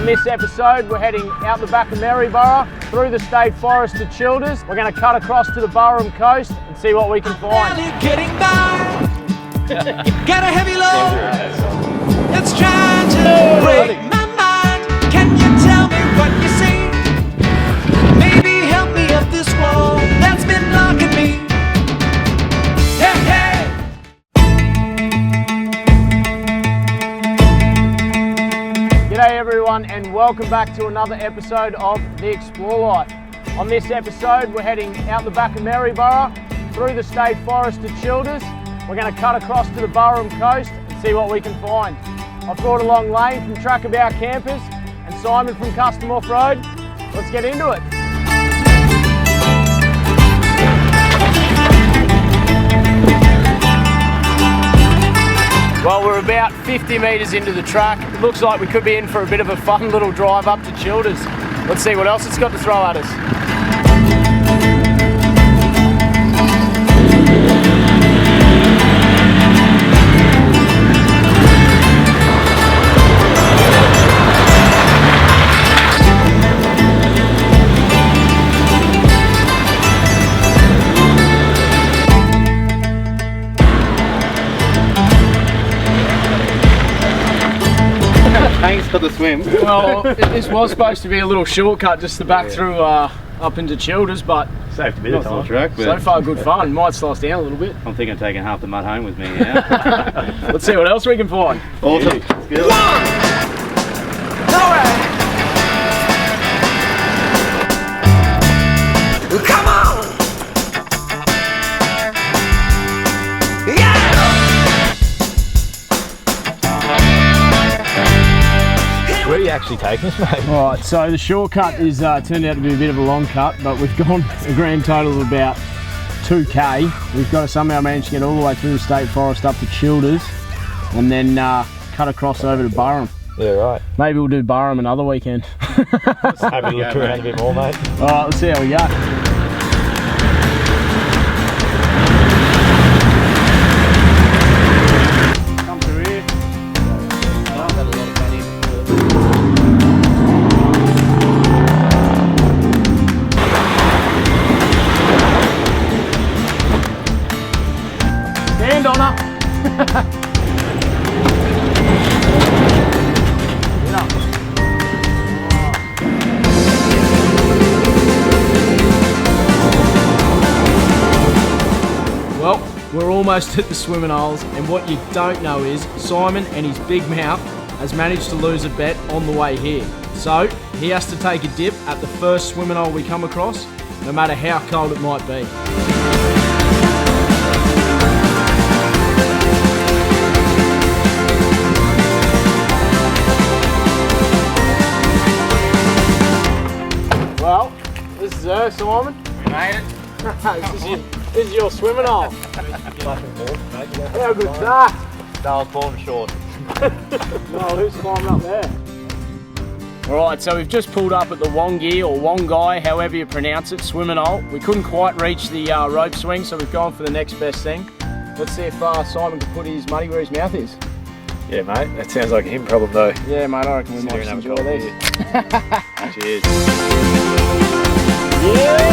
this episode, we're heading out the back of Maryborough, through the state forest to Childers. We're going to cut across to the Burrum coast and see what we can find. Getting by. Got a heavy load. It's trying to break my mind. Can you tell me what you see? Maybe help me up this wall that's been blocking me. Hey, hey. G'day everyone and welcome back to another episode of The Explore Life. On this episode we're heading out the back of Maryborough, through the state forest to Childers. We're going to cut across to the Burrum coast and see what we can find. I've brought along Lane from Truckabout Campers and Simon from Custom Off Road. Let's get into it. Well, we're about 50 metres into the track. It looks like we could be in for a bit of a fun little drive up to Childers. Let's see what else it's got to throw at us. Thanks for the swim. Well, this was supposed to be a little shortcut just to back through up into Childers, but saved a bit of time. Track, but so far good fun. Might slow us down a little bit. I'm thinking of taking half the mud home with me now. Let's see what else we can find. Awesome. One. All right. Come on. Where are you actually taking us, mate? Alright, so the shortcut is turned out to be a bit of a long cut, but we've gone a grand total of about 2k. We've got to somehow manage to get all the way through the state forest up to Childers and then cut across over to Burrum. Yeah, right. Maybe we'll do Burrum another weekend. Maybe look around a bit more, mate. Alright, let's see how we go. Stand on her. Get up. Well, we're almost at the swimming holes, and what you don't know is Simon and his big mouth has managed to lose a bet on the way here. So he has to take a dip at the first swimming hole we come across, no matter how cold it might be. Well, this is her, Simon. We made it. this is your swimming hole. How good's that? No, I was born short. No, who's climbing up there? Alright, so we've just pulled up at the Wongi, or Wongi, however you pronounce it, swimming hole. We couldn't quite reach the rope swing, so we've gone for the next best thing. Let's see if Simon can put his money where his mouth is. Yeah, mate. That sounds like a him problem, though. Yeah, mate, I reckon we might just enjoy these. Cheers. Yeah!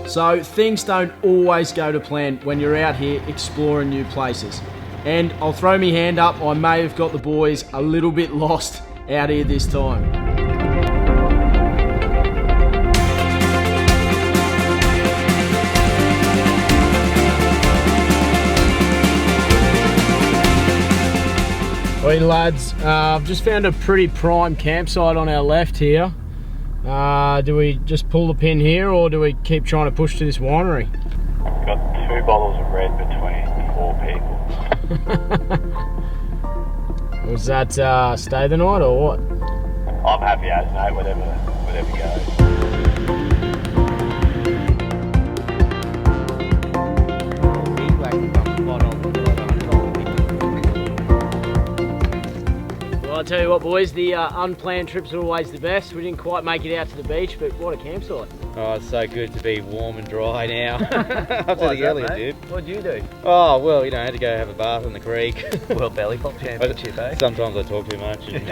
So things don't always go to plan when you're out here exploring new places. And I'll throw my hand up, I may have got the boys a little bit lost out here this time. Hey lads, I've just found a pretty prime campsite on our left here. Do we just pull the pin here or do we keep trying to push to this winery? We've got 2 bottles of red between 4 people. Was that stay the night or what? I'm happy as, mate, whatever goes. Well, I'll tell you what, boys, the unplanned trips are always the best. We didn't quite make it out to the beach, but what a campsite. Oh, it's so good to be warm and dry now. After the earlier dip. What'd you do? Oh, well, you know, I had to go have a bath in the creek. World Belly Pop Championship, eh? Sometimes I talk too much and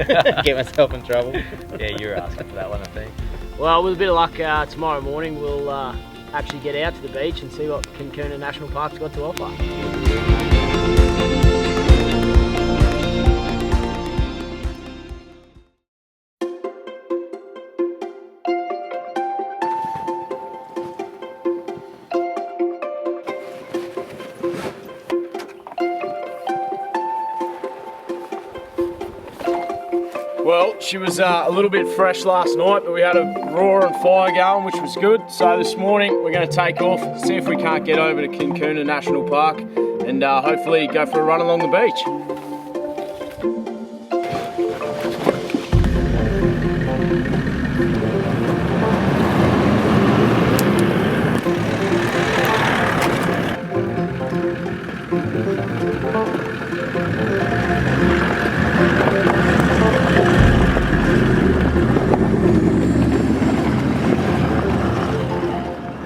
get myself in trouble. Yeah, you were asking for that one, I think. Well, with a bit of luck, tomorrow morning we'll actually get out to the beach and see what Queensland National Park's got to offer. Well, she was a little bit fresh last night, but we had a roar and fire going, which was good. So this morning we're going to take off, see if we can't get over to Queensland National Park and hopefully go for a run along the beach.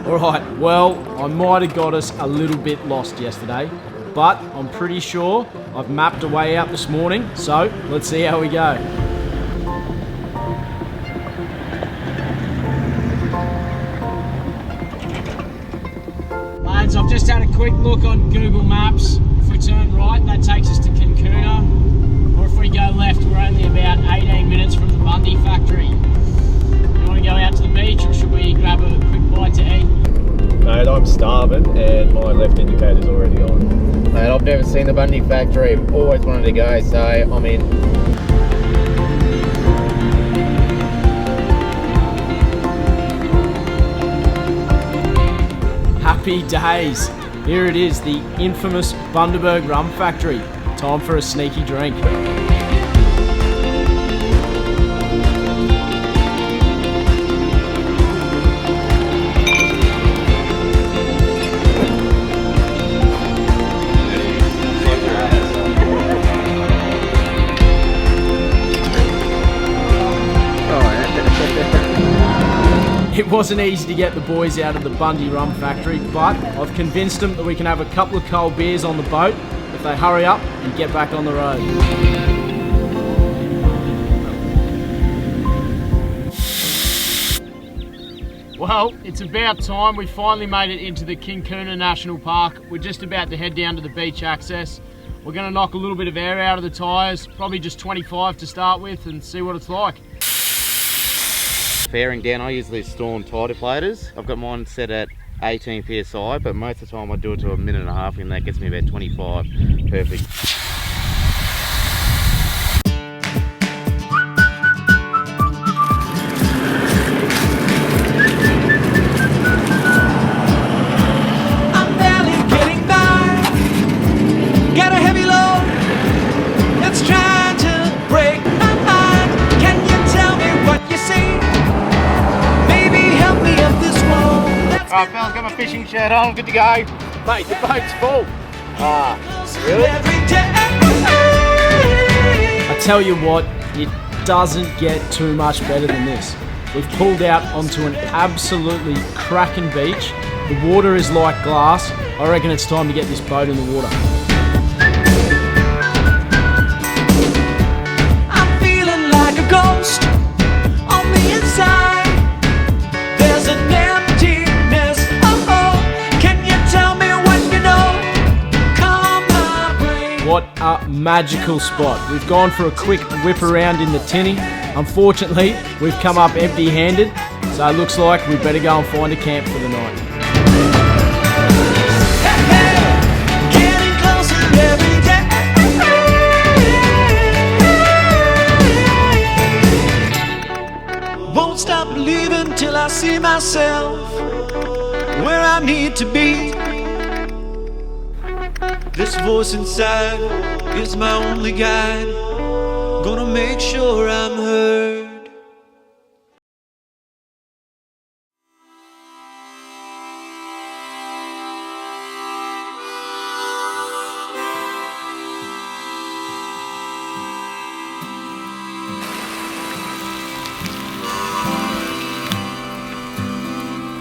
Alright, well, I might have got us a little bit lost yesterday, but I'm pretty sure I've mapped a way out this morning, so let's see how we go. Lads, I've just had a quick look on Google Maps. If we turn right, that takes us to Queensland, or if we go left, we're only about 18 minutes from the Bundy factory. You want to go out to the beach, or should we grab a quick bite to eat? Mate, I'm starving and my left indicator's already on. Mate, I've never seen the Bundy factory. I've always wanted to go, so I'm in. Happy days! Here it is, the infamous Bundaberg Rum factory. Time for a sneaky drink. It wasn't easy to get the boys out of the Bundy Rum factory, but I've convinced them that we can have a couple of cold beers on the boat if they hurry up and get back on the road. Well, it's about time. We finally made it into the Queensland National Park. We're just about to head down to the beach access. We're going to knock a little bit of air out of the tyres, probably just 25 to start with, and see what it's like. Fairing down, I use these Storm tire deflators. I've got mine set at 18 psi, but most of the time I do it to a minute and a half, and that gets me about 25. Perfect. I'm barely getting by. Got a heavy load that's trying to break my mind. Can you tell me what you see? Maybe help me up this wall. Alright fellas, got my fishing shirt on, good to go. Mate, the boat's full. Really? Every day. I tell you what, it doesn't get too much better than this. We've pulled out onto an absolutely cracking beach. The water is like glass. I reckon it's time to get this boat in the water. I'm feeling like a ghost on the inside. There's an emptiness. Oh, can you tell me what you know? Calm my brain. What a magical spot. We've gone for a quick whip around in the tinny. Unfortunately, we've come up empty-handed, so it looks like we better go and find a camp for the night. Hey, hey, getting closer every day. Won't stop believing till I see myself where I need to be. This voice inside is my only guide. Gonna make sure I'm heard.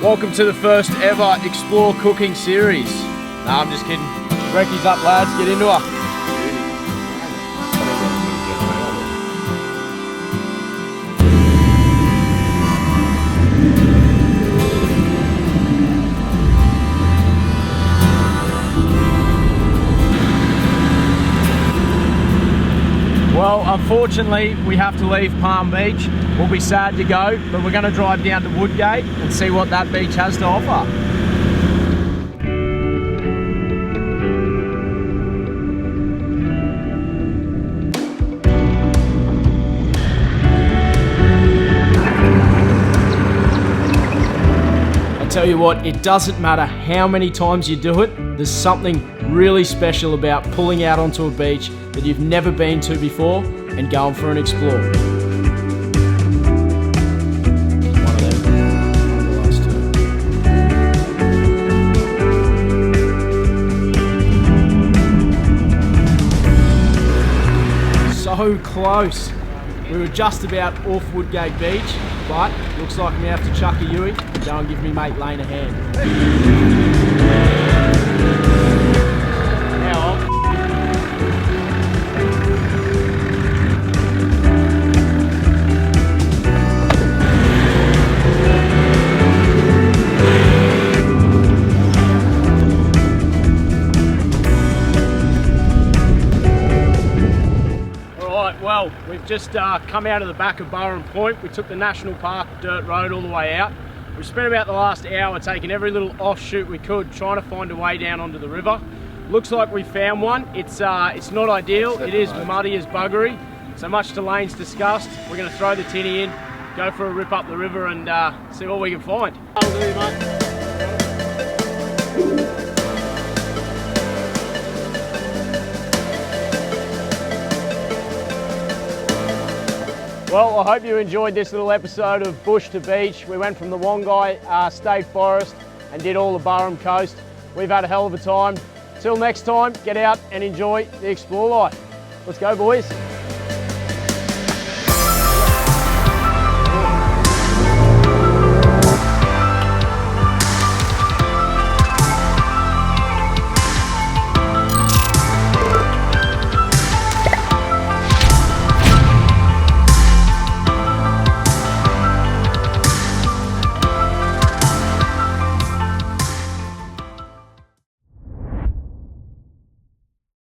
Welcome to the first ever Explore Cooking series. Nah, I'm just kidding. Brekkies up, lads, get into her. Well, unfortunately, we have to leave Palm Beach. We'll be sad to go, but we're going to drive down to Woodgate and see what that beach has to offer. I tell you what, it doesn't matter how many times you do it, there's something really special about pulling out onto a beach that you've never been to before and going for an explore. So close. We were just about off Woodgate Beach, but looks like we have to chuck a Yui and go and give me mate Lane a hand. Well, we've just come out of the back of Burrum Point. We took the National Park dirt road all the way out. We've spent about the last hour taking every little offshoot we could, trying to find a way down onto the river. Looks like we found one. It's not ideal. It is muddy as buggery. So much to Lane's disgust, we're going to throw the tinny in, go for a rip up the river and see what we can find. That'll do, mate. Well, I hope you enjoyed this little episode of Bush to Beach. We went from the Wongi State Forest and did all the Burrum coast. We've had a hell of a time. Till next time, get out and enjoy the Explore life. Let's go, boys.